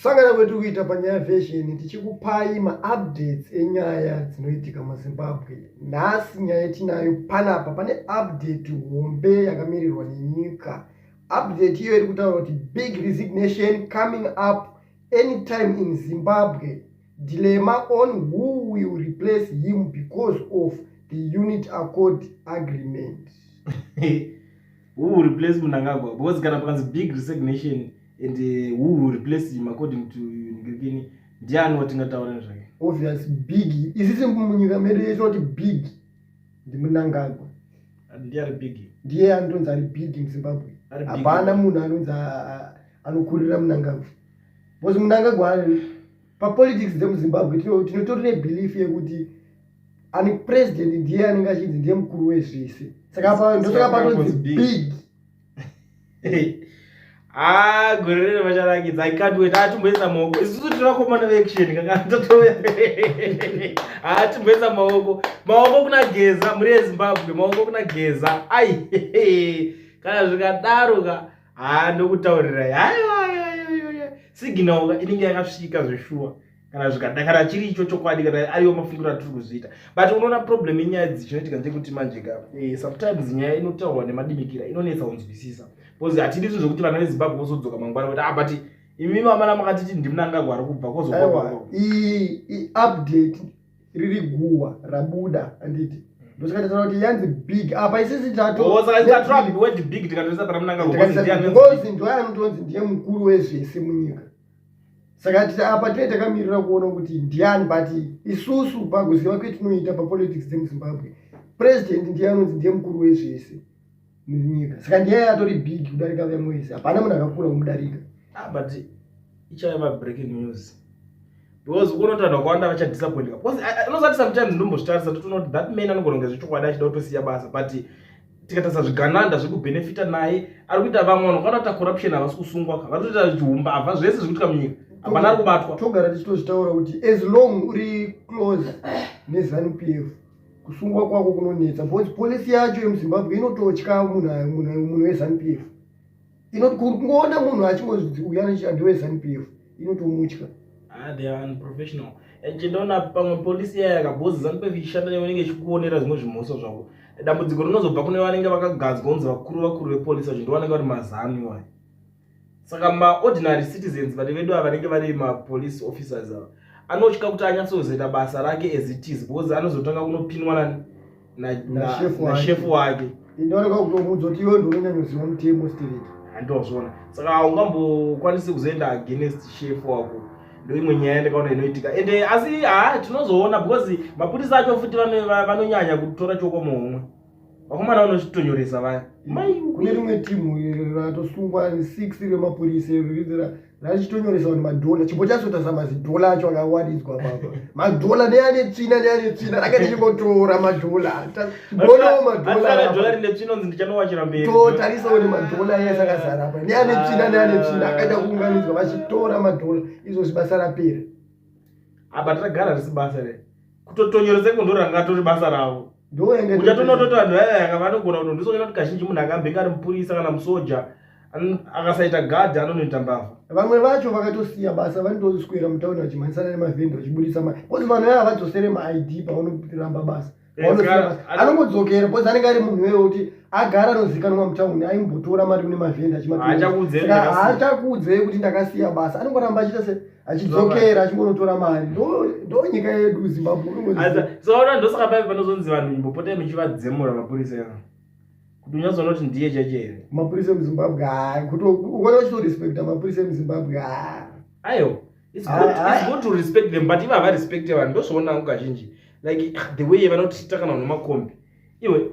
Sangana kwetu kuita panyaya version tichikupai ma-updates enyaya dzinoitika muZimbabwe. Nhasi nyaya yetinayo panapa pane update hombe yakamirirwa nenyika. Update iyo iri kutaura kuti big resignation coming up anytime in Zimbabwe. Dilemma on who will replace him because of the unit accord agreement. Who will replace Mnangagwa? Because kana pakanzi big resignation and who will replace him according to Ngirikini. Ndiani watingataura nezvake? Obvious big. Isisi munyika medu yesoti big. Ndi Mnangagwa. Ndiari big. Ndiye anonzi ari big muZimbabwe. Hapana munhu anonzi anokurira Mnangagwa. Because Mnangagwa papolitics dzemuZimbabwe tinotori nebelief yekuti ani president ndiye anenge achinzi ndiye mukuru wezvese. Saka ndosaka patonzi big. Gorere vacharangidza I can't wait. Atimboisa maoko. Isusu tinakomana veaction kanga tatoya. Atimboisa maoko. Maoko kuna geza muri Zimbabwe. Maoko kuna geza. Ai. Kana zvikadaro ka ndokutaurira. Ayo. Signal inenge yakasvika zveshuwa. Kana zvikadakara chiri icho chokwadi kana ariyo mafungiro atiri kuzviita. But unoona problem yenyaya dzichinoitika ndekuti manje ka sometimes nyaya inotaurwa nemadimikira inonetsa kunzwisisa. Because atidi zvokuti vana veZimbabwe vozodzoka mangwana kuti but imi mamana makatiti ndiMnangagwa ari kubva kozokwa. I update riri guwa rabuda anditi. Ndosakataura kuti yanzi big apa isisi tato. Saka trap word big tikatoisa para Mnangagwa because ndiye anotonzi ndiye mukuru wezvese munyika. Saka apa tete takamirira kuona kuti ndiani but isusu pakuziva kwetinoita papolitics dzemuZimbabwe president ndiye anonzi ndiye mukuru wezvese munyika. Saka ndiye atori big kudarika vamwe vese. Hapana munhu akakura kumudarika. But ichaiva breaking news. Because unotaura kwawanda vachadisappointika. Because unozati sometimes ndombozvitarisa totoona kuti that man anogona kunge zvichokwadi achida kutosiya basa but tikatarisa zvigananda zvekubenefita naye ari kuita vamwe vanhu kana kuita corruption havasi kusungwa vari kutoita zvihumba abva zvese zvikuitika munyika hapana ari kubatwa. Togara tichitozvitaura kuti as long uri close neZANU-PF kusungwa kwako kunonetsa because polisi yacho yemuZimbabwe inototya munhu weZANU-PF. Inoti kungoona munhu achingozvi uya nechando weZANU-PF inotomutya. They are unprofessional. Chindoona pamwe polisi yaya yakabhozi ZANU-PF ichishanda nevanenge ichikuonera zvimwe zvimhuso zvako. Dambudziko rinozobva kune vanenge vakagadzwa kunzi vakuru vepolisi vacho ndovanenge vari mazanu iwayo. Saka ma-ordinary citizens vane vedu vanenge vari ma-police officers ava anotya kuti anyatsozoita basa rake as it is because anozotanga kunopinwa nashefu wake. Ndinooneka kutomudza kuti iwe ndononyanyoziva mutemo straight. Handozvona. Saka haungambokwanisi kuzoenda against shefu wako. Ndoimwe nyaya yandakaona inoitika. Ende asi tinozoona because mapurisa acho futi vanonyanya kutora choko muhomwe. Vakomana vanochitonyoresa vaya. Kune rimwe timu ratosungwa 6 remapurisa rachitonyoresa vanhu madhola. Chipo chasota samazidhola acho akawaridzwa baba. Madhola neane tsvina rakatichikotora madhola. Chibono madhola. Dhola rine tsvina nzi ndichanowachira mberi. Totarisa kuti madhola ese akazara apa. Neane tsvina akaita kuunganidzwa vachitora madhola. Izvo zvibasa rapera. Apa takagara risi basa re. Kutotonyoresa kundoro rangatori basa ravo. Uchatonototi vanhu vaya vanogona kuti ndisoona kuti kazhinji munhu akambenge ari mupurisa kana musoja akasaita gadhi anonoita mbavha. Vamwe vacho vakatosiya basa vanotoswera mutauni vachimhanisana nemavhendi vachibudisa mari. Because vanhu vaya havadzosere maID pavanopiramba basa. Anongodzokera because anenge ari munhu wewo kuti agara anozikanwa mutauni aimbotora mari kune mavhendi achimaachakudze kuti ndakasiya basa anongoramba achiita achidzokera achimbonotora mari. Ndo nyika yedu Zimbabwe. Saona ndosaka paive panozonzi vanhu imbopotai muchivadzemura mapurisa ava kuti unyazoona kuti ndiye chache here mapurisa emuZimbabwe. Kuti uone uchitorespecta mapurisa emuZimbabwe. Ayo it's good to respect them but ivo havarespecte vanhu ndozvoona angu kazhinji like the way vanotiita kana vanhu makombi iwe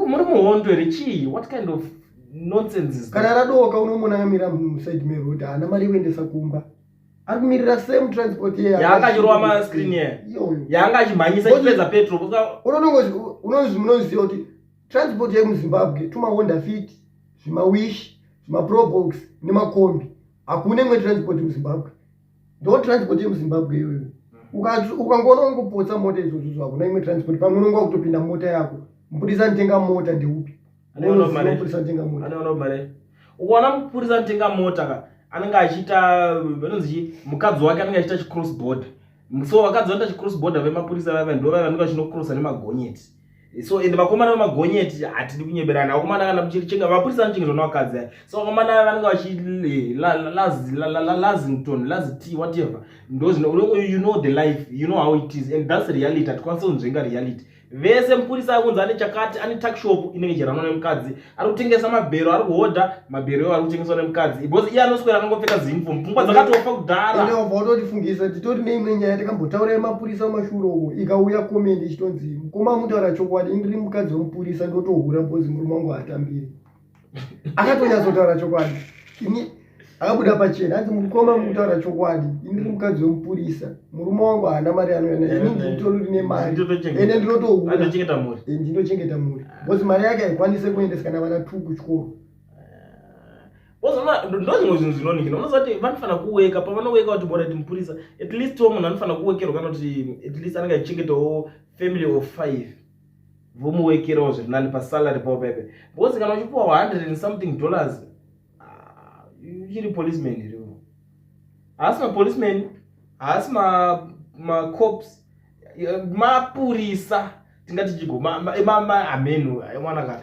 muri muhondo here chii what kind of nonsense is kana radoka unomona akamira muside meroti haana mari yekuendesa kumba ari kumirira same transport yanga achirova mascreen iyoyo yanga achimhanyisa chipedza petrol munoziva kuti transport yemuZimbabwe tumahonda fit zvimawish zvimaprobox nemakombi hakuna imwe transport muZimbabwe. Ndo transport yemuZimbabwe iyoyo. Ukangoona ungopotsa mota izvozvo hakuna imwe transport. Pamwe unonga kutopinda mota yako mupurisa ntenga mota ndeupi. Anoona mari. Ukaona mupurisa ntenga mota anenge achiita vanonzi mukadzi wake anenge achiita chicross border. So vakadzi vanoita chicross border vemapurisa vava ndo vava vanenge vachinocrossa nemagonyeti. So ende vakomana vemagonyeti hatidi kunyeberana. Vakomana kana muchirichenga vapurisa vanochengetwa nevakadzi aya. So vakomana vanenge vachi Lasington, Lasity, whatever. You know the life, you know how it is, and that's reality. Hatikwanisa kunzvenga reality. Vese mupurisa akunzi ane chakati, ane tuckshop inenge ichiranwa nemukadzi, ari kutengesa mabhero, ari kuhodha mabhero ari kutengeswa nemukadzi. Because iye anoswera akangopfeka zinifomu, pfungwa dzakatofa kudhara. Ende wabva watotifungisa titori neimwe nyaya takambotaura yemapurisa mumashure umo, ikauya komende ichitonzi mukoma mutaura chokwadi, ndiri mukadzi wemupurisa ndotohura bhozi murume wangu haatambiri. Akatonyasotaura chokwadi. Ini akabuda pachena ati mukoma mutaura chokwadi, ndiri mukadzi wemupurisa, murume wangu haana mari anoenda, ini nditori nemari. Ende ndinotohura. Anochengeta mhuri. Ndinochengeta mhuri. Bhozi mari yake haikwanise kuendesa kana vana 2 kuchikoro. Ndozvimwe zvinhu zvinoningina unoziva kuti vanofanira kuweka pavanoweka kuti bora timupurisa at least munhu anofanira kuwekerwa kana kuti at least anenge achichengetawo family of 5 vomuwekerawo zviri nani pasalary pavo pepe. Because kana uchipiwa $100 and something uchiri policeman iriwo, haasi mapoliceman, haasi macops, mapurisa tingati chigo amenu mwanaka.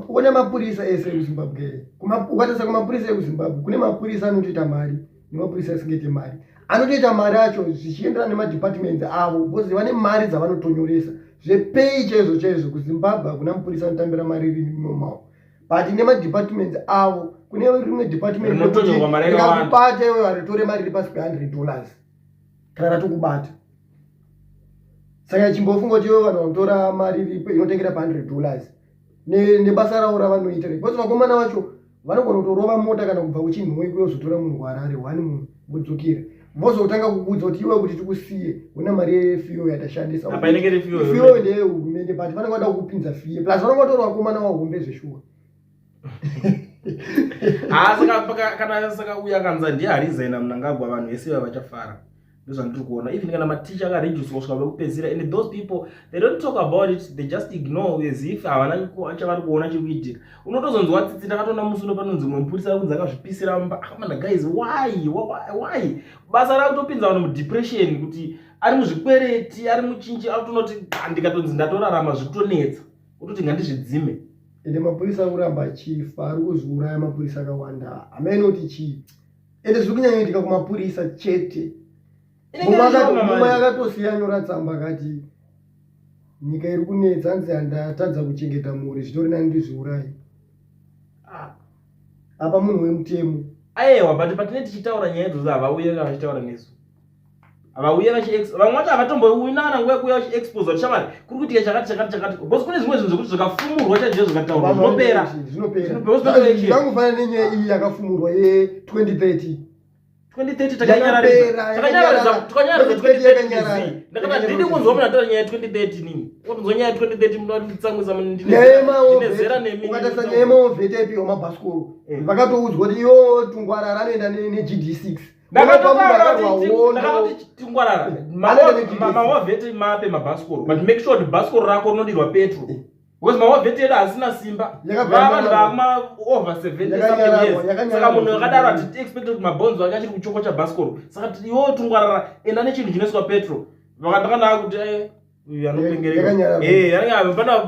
One mapurisa ese kuZimbabwe. Ukatasa kumapurisa ekuZimbabwe kune mapurisa anotoita mari nemapurisa asingeti mari. Anotoita mari acho zvichienderana nemadepartments avo, because vane mari dzavanotonyoresa zvepei chaizvo kuZimbabwe hakuna mupurisa anotambira mari iri imomo. But nemadepartments avo kune rimwe department rekubata iwe waritore mari iri pasi pe$100 kana ratokubata. Saka chimbofunga kuti iwe vanhu vanotora mari inotengera pa$100 nebasa ravo ravanoita, because vakomana vacho vanogona kutorova mota kana kubva kuchinhumwe kuyozotora munhu kuHarare 1 munhu mudzokera vozotanga kukudza kuti iwe kuti tikusiye una mari yefiyo yatashandisa. Apa inenge iri fiyo ndeyehurumende, but vanenge vada kukupinza fiye plus vanenge vatora vakomana vahombe zveshuwa. Kana saka uya kanza ndiye harizaina Mnangagwa vanhu vese vachafara. Ndozvandiri kuona even kana maticha akaregistrwa kusvika vekupedzisira, and those people they don't talk about it, they just ignore as if havana chavari kuona chiri kuitika. Unotozonzwa tsitsi takatoona musi uno panonzi mumwe mupurisa arikunzi akazvipisira mumba. Akamana guys, why basa rakutopinza vanhu mudepression, kuti ari muzvikwereti ari muchinji akutonoti ndikatonzi ndatorarama zvikutonetsa kutoti ngandizvidzime. Ende mapurisa arikuramba achifa, ari kuzviuraya mapurisa akawanda. Hamainoti chii ende zviri kunyanyoitika kumapurisa chete. Mumwe yakatosiya nyora tsamba kati nyika iri kunetsa hanzi handatadza kuchengeta mhuri zvitori nani ndizviurayi. Apa munhu wemutemo aiwa, but patine tichitaura nyaya idzodzo havauye vachitaura nesu, havauye vamwe vacho havatombowinana nguva yekuuya vachiexposa kuti shamari kuri kuitika chakati because kune zvimwe zvinhu zvokuti zvakafumurwa chaizvo zvikataurwa zvinopera. Zvangofanana nenyaya iyi yakafumurwa ye2030 ndiri kunzwa munhu ataura nyaya ye2030 nini kunzwa nyaya ye2030 munotitsamwisa ndinezera nemi. Ukatasa nyaya yemaovheta ipiwa mabhasikoro vakatoudzwa kuti iyo tungwarara anoenda neGD6. ndakati tingwarara maovheti mape mabhasikoro, but make sure kuti bhasikoro rako rinodirwa petro, because maovheti edu hasina simba, vavanhu vakuma over 70 years. Saka munhu akadaro hati expect kuti mabhonzo ake achiri kuchoko chabhasikoro. Saka iwo tungwarara enda nechinhu chinoswa petro. Vakandakana kuti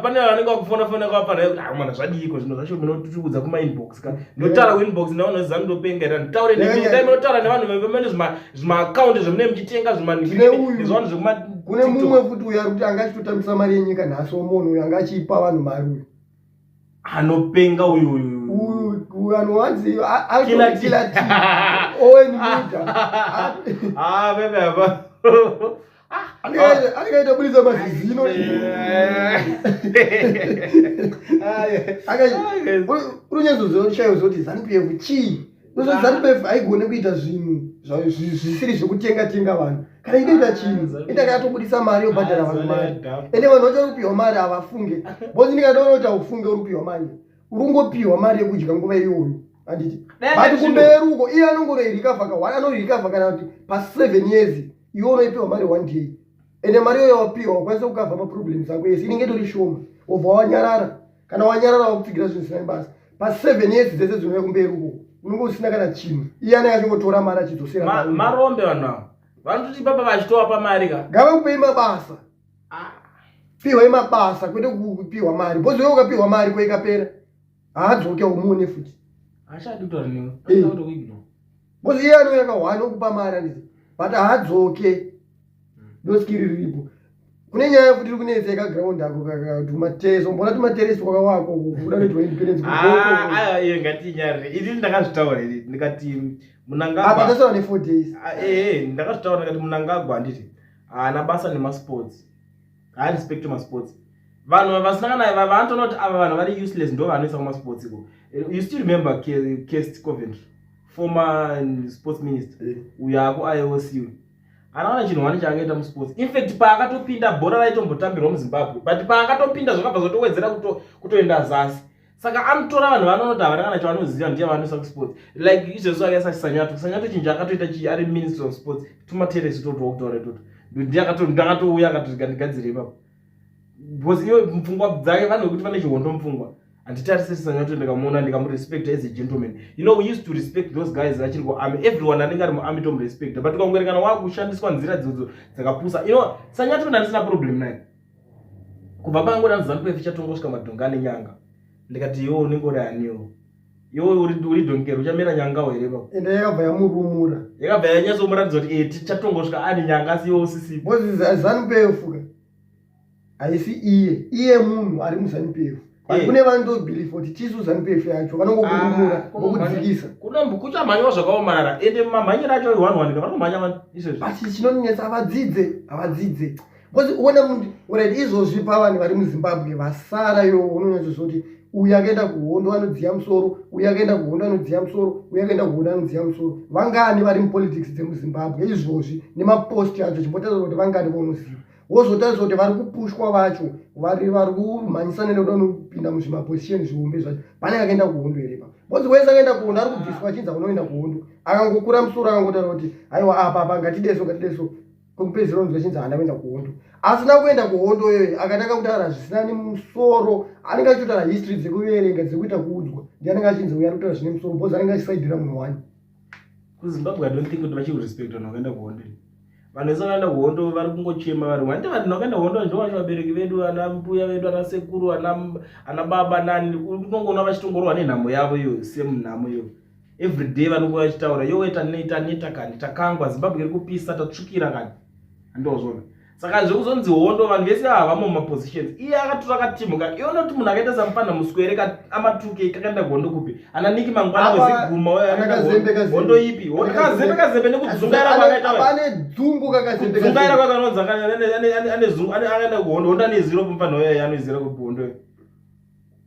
pane vanenge vakufona kwapana mana zvadiko zvinhu zvacho munotituudza kumainbox ka ndotaura kuinbox ndaunoziva ndopengera nditaure neminotaura nevanhu vemene zvimaakaunti zvemune muchitenga zvimanezvanhu zvekuma. Kune mumwe futi uyo ari kuti anga achitotambisa mari yenyika nhasi womunhu uyo anga achipa vanhu mari uyu anopenga uyu anowanzi kilati Owen Muta bebe apa akaita budisa mazizino unonyazoziva shayo zoti ZANU-PF chii ZANU-PF haigone kuita zvinhu zvisiri zvekutenga vanhu. Kana inoita chinhu itakatobudisa mari yobhadhara vanhu mari, ende vanhu vacho rupiwa mari havafunge. Bozi ndikadaona kuti haufunge urupiwa mari, urungopiwa mari yekudya nguva iyoyo handiti. But kumberuko iye anongorikavha anorikavha kana kuti pa7 years iwe unoipiwa mari 1 day, ende mari iyoyo wapiwa wakwanisa kukavha maproblems ako yese inenge itori shoma, obva wanyarara. Kana wanyarara wakupfigira zvinhu zvisina basa pa7 years dzese dzinouya kumberuko unenge usina kana chinhu. Iye anenge achingotora mari achidzosera marombe vanhu ava vanototi baba vachitova mari ka ngavakupei mabasa. Pihwai mabasa kwete kupihwa mari. Bhozi wewe ukapihwa mari kwaikapera haadzoke umuone futi achadi kutaura newe. Bhozi iye anouya kahwana okupa mari anditi but haadzoke ndoskiri riripo. Kune nyaya futi iri kunetseka ground ako kuti matereso mbona tumatereso kwakawako kuda kuti independence iyo ngati nyari ini ndakazvitaura ini ndikati munangagwa apa tasaura ne 4 days ndakazvitaura ndikati munangagwa anditi haana basa nemasports haarespect masports. Vanhu vasinangana vanotoona kuti ava vanhu vari useless ndo vanoisa kumasports iko. You still remember Kest Coventry, former sports minister uyo ako IOC anaona chinhu wani chaakaita musports. In fact paakatopinda bhora raitombotambirwa muZimbabwe but paakatopinda zvakabva zvotowedzera kutoenda zasi. Saka anotora vanhu vanonoti havana kana chavanoziva ndiye vanoisa kusports. Like izvezvo akaisa Sanyato chinhu chaakatoita ari minister of sports tumateresi totwa kutaura toto ndakatouya akati gandigadzire ipapo because iyo mfungwa dzake vanhu vekuti vane chihondo mufungwa. Handitarisiri Sanyato ndikamuona ndikamurespect as a gentleman. You know, we used to respect those guys achiri kuarmy. Everyone anenge ari muarmy tomurespecta but ukangoerekana wakushandiswa nzira dzodzo dzakapusa. You know, Sanyato ndandisina problem naye. Kubva pangoda muZANU-PF chatongosvika madhongane nyanga ndikati iwo unenge uri aniwo iwo uri donkero uchamera nyangawo here ipapo. Ende yakabva yamurumura yakabva yanyatsomuratidza kuti tichatongosvika ari nyanga asi iwo usisipo. Bhozi ZANU-PF haisi iye munhu ari muZANU-PF. Kune vanotobhiliva kuti tisu ZANU-PF yacho vanongokurumura vokudzikisa. Kuchamhanyiwa zvakaomarara ende mamhanyiro acho iwanwanika vanomhanya izvezvi. But chinonetsa havadzidze. Because uona munhu already izvozvi pavanhu vari muZimbabwe vasara iwo unonyatsozoti uyu akaenda kuhondo anodziya musoro, uyu akaenda kuhondo anodziya musoro, uyu akaenda kuhondo anodziya musoro. Vangani vari mupolitics dzemuZimbabwe izvozvi nemaposti acho chimbotaura kuti vangani vaunoziva. Wozotaridza kuti vari kupushwa vacho vari kumhanyisana nekuda kunopinda muzvimaposition zvihombe zvacho pane akaenda kuhondo here pa. Bhozi wese akaenda kuhondo ari kubviswa achinzi unoenda kuhondo akangokura musoro akangotaura kuti aiwa apa ngatideso kwekupedzisira unzwa achinzi handakuenda kuhondo. Asina kuenda kuhondo iyoyo akatanga kutaura zvisina nemusoro. Anenge achitaura history dzekuverenga dzekuita kuudzwa ndiye anenge achinzi uya ari kutaura zvine musoro. Bhozi anenge achisaidhira munhu wani kuZimbabwe. I don't think kuti vachirespect vanhu vakaenda kuhondo. Vanhu vese vakaenda kuhondo vari kungochema vari wande vanhu vakaenda kuhondo ndovacho vabereki vedu ana mbuya vedu ana sekuru ana baba nani unongoona vachitongorwa nenhamo yavo iyo same nhamo iyo every day vanongo vachitaura yowe taneta kani takangwa Zimbabwe iri kupisa tatsvukira kani handozvona. Saka zvekuzonzi hondo vanhu vese havamo mumapositions. Iye akatora akatimuka iona kuti munhu akaita samupana muswere ama2K kakaenda kuhondo kupi ana Niki Mangwana weziguma hondo ipi kazembe nekudzungaira kwakaita pane dzungu dzungaira kwakanonzi ane zungu akaenda kuhondo hondo ane 0 pamupana uya anoizira kuhondo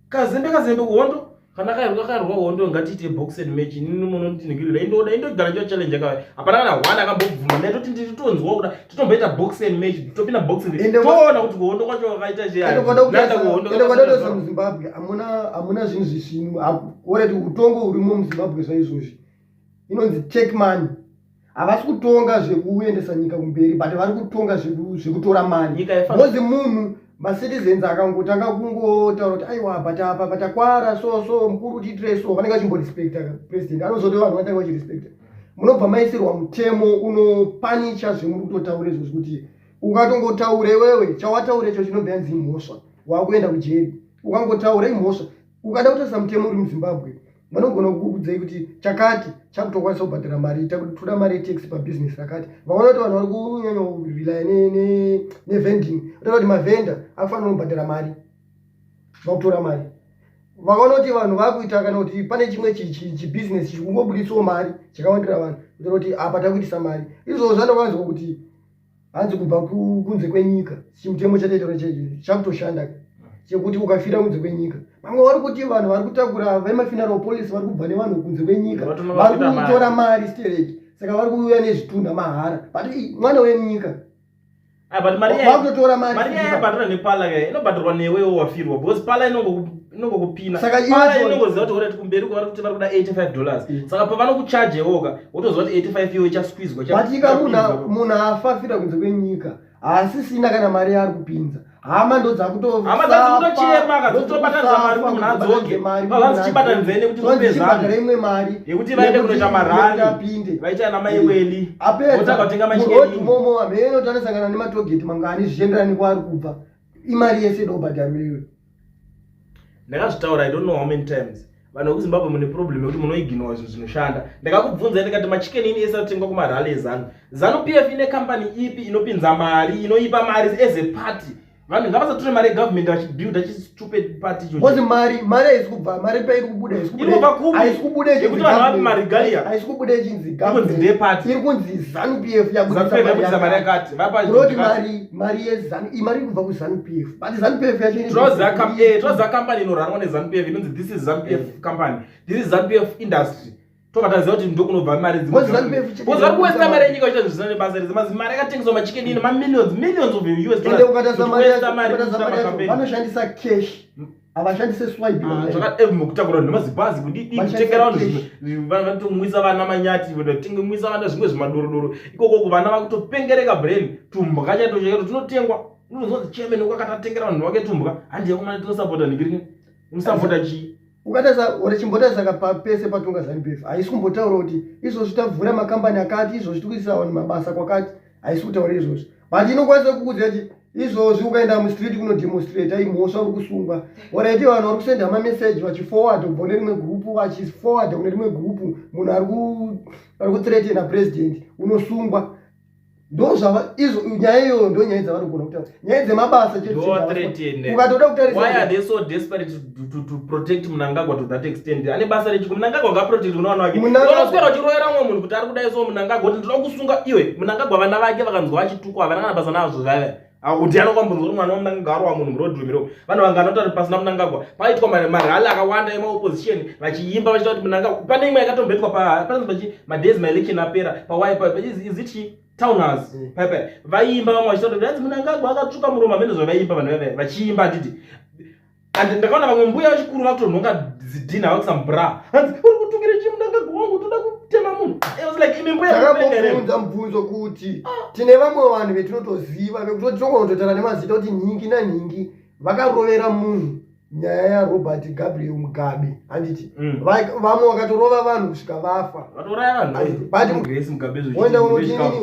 kazembe kuhondo kana kairwa hondo ngatiite boxing match nini munondiningirira indogara njo challenge yakava hapana kana hwana akambobvuma naye toti titonzwa kuda titomboita boxing match topinda boxing toona kuti kuhondo kwacho kwakaita chiyaodakutosa muZimbabwe hamuna zvinhu zvisvinu already utongo hurimo muZimbabwe zvaizvozvi inonzi take money. Havasi kutonga zvekuendesa nyika kumberi but vari kutonga zvekutora mari. Bhozi munhu macitizens akangotanga kungotaura kuti aiwa but takwara so mukuru tiitire so vanenge vachimborespecta president anozoti vanhu vanenge vachirespecta. Munobva maisirwa mutemo unopanicha zvemuri kutotaura izvozvi kuti ukatongotaura iwewe chawataura icho chinobva yanzi imhosva wakuenda kujeri. Ukangotaura imhosva ukada kutoisa mutemo uri muZimbabwe vanogona kukuudzai kuti chakati chakutokwanisa kubhadhara mari toda mari yetaxi pabusiness rakati. Vakaona kuti vanhu vari kunyanya kuvilaya nevending utaura kuti mavhenda akufanira kubhadhara mari vakutora mari. Vakaona kuti vanhu vakuita kana kuti pane chimwe chibusiness chiri kungobudisawo mari chakawandira vanhu utaura kuti apa takuitisa mari. Izvozvo zvanowanzwa kuti hanzi kubva kunze kwenyika chimutemo chataitaura chakutoshanda chekuti ukafira kunze kwenyika. Vamwe vari kuti vanhu vari kutakura vemafuneral police vari kubva nevanhu kunze kwenyika vari kutora mari stereki. Saka vari kuuya nezvitunda mahara but mwana wenyika vakutotora mari yabhadhara nepala inobhadharwa newewo wafirwa because pala inongokupina pala inongoziva kuti orati kumberi kwavari kuti vari kuda $85. Saka pavanokuchajewoka wotoziva kuti 85 iwe chasqueezwa but ika munhu afafira kunze kwenyika haasisina kana mari yaari kupinza hama ndo dzakutofa hama dzakutochema kadzotobatanidza mari kuti munhu adzoke vazichibatanidza kuti mupezana imwe mari yekuti vaende kunoita marali vaita ana maiweli votanga kutenga machikeni momo hameno tanosangana nematogeti mangani zvichienderani kwaari kubva imari yese dobhadhamiriwe. Ndakazvitaura I don't know how many times vanhu vekuzimbabwe mune problem yekuti munoignora zvinhu zvinoshanda. Ndakakubvunza ndikati machikeni ini ese atengwa kumarali ezanu. Zanu PF ine company ipi inopinza mari inoipa mari as a party. Vanhu ngavasatore mari yegovernment vachibuilda chistupid party icho. Kozi mari haisi kubva mari pairi kubuda haisi kubuda yekuti vanhu vapi marigalia haisi kubuda ichinzi government iri party iri kunzi Zanu PF yakubvisa mari yakati vapa kuti mari yezanu imari kubva kuZanu PF but Zanu PF yacho troza company inoranwa neZanu PF inonzi this is Zanu PF company, this is Zanu PF industry. Tobataziva kuti ndo kunobva mari dzimwe bozi vari kuwesta mari yenyika vachiita zvisina nebasa rese mari akatengeswa machikeni ine millions of US dollars ukatasa mari vanoshandisa cash havashandise swipe mukutakura nemazibazi kutengera vanhu vatomwisa vana manyati vatomwisa vana zvimwe zvimadorodoro ikoko vana vakutopengereka brain tumbwa chatochekero tunotengwa unozonzi chairman wakatengera vanhu vake tumbwa handiye kumana tinosapota nigiri unosapota chii ukatasa urichimbotasa pese patunga Zanu PF haisi kumbotaura kuti izvozvi tavhura makambani akati izvozvi tikuisa vanhu mabasa kwakati haisi kutaura izvozvi but inokwanisa kukuudza kuti izvozvi ukaenda mustreet kunodemonstrate aimhosva uri kusungwa oraiti vanhu vari kusenda mameseji vachiforward kubva kune rimwe gurupu vachiforward kune rimwe gurupu munhu ari kuthreatena president unosungwa ndozvava izvo nyaya iyoyo ndo nyaya dzavanogona kutaura nyaya dzemabasa ukatoda kutarisa why are they so desperate to protect Mnangagwa to that extent ane basa rechi Mnangagwa ngaprotect unowana wake unoswera uchiroera mumwe munhu kuti ari kudai so Mnangagwa kuti ndinoda kusunga iwe Mnangagwa vana vake vakanzwa vachitukwa havana kana basa nazvo zvave kuti anokwambunza kuti mwana waMnangagwa ari wamunhu murodhumiro vanhu vanganota kuti pasina Mnangagwa pakaitwa marali akawanda emaopposition vachiimba vachita kuti Mnangagwa pane imwe yakatombetwa panozoti madays maelection apera pawaipa is it townhouse pepe vaimba vamwe vachita kuti hanzi Mnangagwa akatsvuka muromo amene zvavaimba vanhu vave vachiimba atiti and ndakaona vamwe mbuya vachikuru vakutonhonga zidhina vakusambra hanzi uri kutungire chi Mnangagwa wangu toda kutema munhu it was like ime mbuya takabvunza mubvunzo kuti tine vamwe vanhu vetinotoziva vekuti tinogona nemazita kuti nhingi nanhingi vakarovera munhu nyaya yaRobert Gabriel Mugabe handiti vamwe vakatorova vanhu kusvika vafa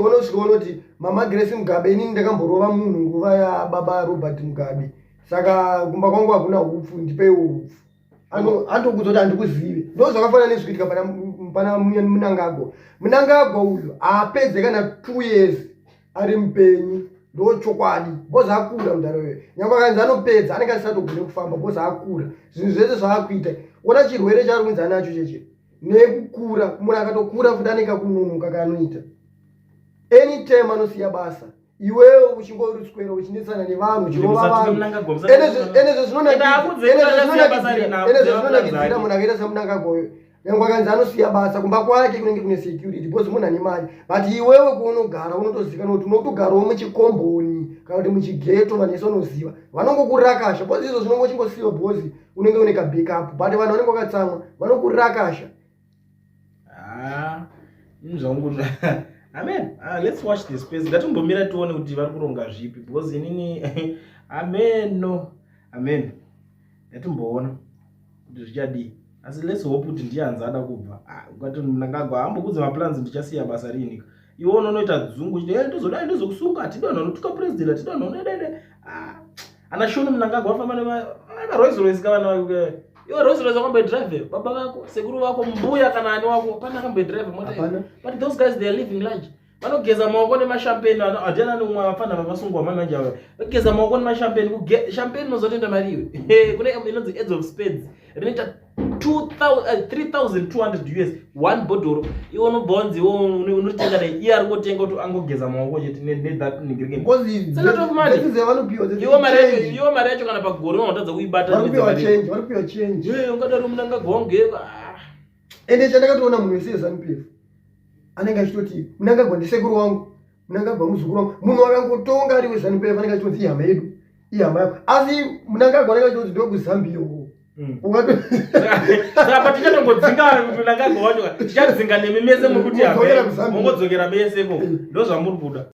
unosvika unoti mama Grace Mugabe inini ndakamborova munhu nguva yababa Robert Mugabe saka kumba kwangu hakuna upfu ndipeiwo upfu andokuudza kuti handikuzive ndo zvakafanana nezvikuitika pana Mnangagwa uyu haapedze kana 2 years ari mupenyu ndo chokwadi bozi akura mudharawe nyangwa kanzi anopedza anenge asatogone kufamba bozi akura zvinhu zvese zvaakuita ona chirwere chaari kunzi nacho cheche nekukura munhu akatokura futi anenge kunonoka kaanoita anytime anosiya basa iwewe uchingoritswera uchinetsana nevanhu uchirova vanhu enezvo zvinonakidira munhu akaita saMnangagwa uyo nyangwa kanzi anosiya basa kumba kwake kunenge kune security because munhu ane mari but iwewe kuunogara unotoziva kuti unotogarawo muchikomboni kana kuti muchigeto vanhu vese unoziva vanongokurakasha because izvo zvinongo chingosiyiwa because unenge une kabackup but vanhu vanenge vakatsamwa vanokurakasha amen let's watch this space ngatimbomira tione kuti vari kuronga zvipi because inini amen ngatimboona kuti zvichadii asi let's hope kuti ndiyanzada kubva ukati Mnangagwa ambokudza maplans ndichasiya basa rinika iwe unonoita dzungu kuti ndozodai ndizokusunga atidona notuka president atidona unedede ana shoni Mnangagwa afamba nema Rolls Royce kana iwe Rolls Royce akambe drive baba vako sekuru vako mbuya kana ani wako pana akambe drive mota but those guys they are living large vanogeza maoko nemashampeni adena nomwe vafana vakasungwa manager vageza maoko nemashampeni champagne nozotenda mari iwe kune inonzi Edge of Spades rinoita 3,200 US one bottle iwe unobonzi unotenga dai iye ari kutenga kuti angogeza maoko chete nethat ningirike iwe mari yacho kana pagore unotadza kuibata varikupiwa change ungadari Mnangagwa wangu ende chandakatoona munhu wese weZanu PF anenge achitoti Mnangagwa ndisekuru wangu Mnangagwa muzukuru wangu munhu wakangotonga ari weZanu PF anenge achitoti ihama yedu ihama yako asi Mnangagwa anenge achitoti ndokuZambia saka tichatongodzinga Mnangagwa wacho tichadzinga nemimese mukuti mongodzokera mese ko ndo zvamuri kuda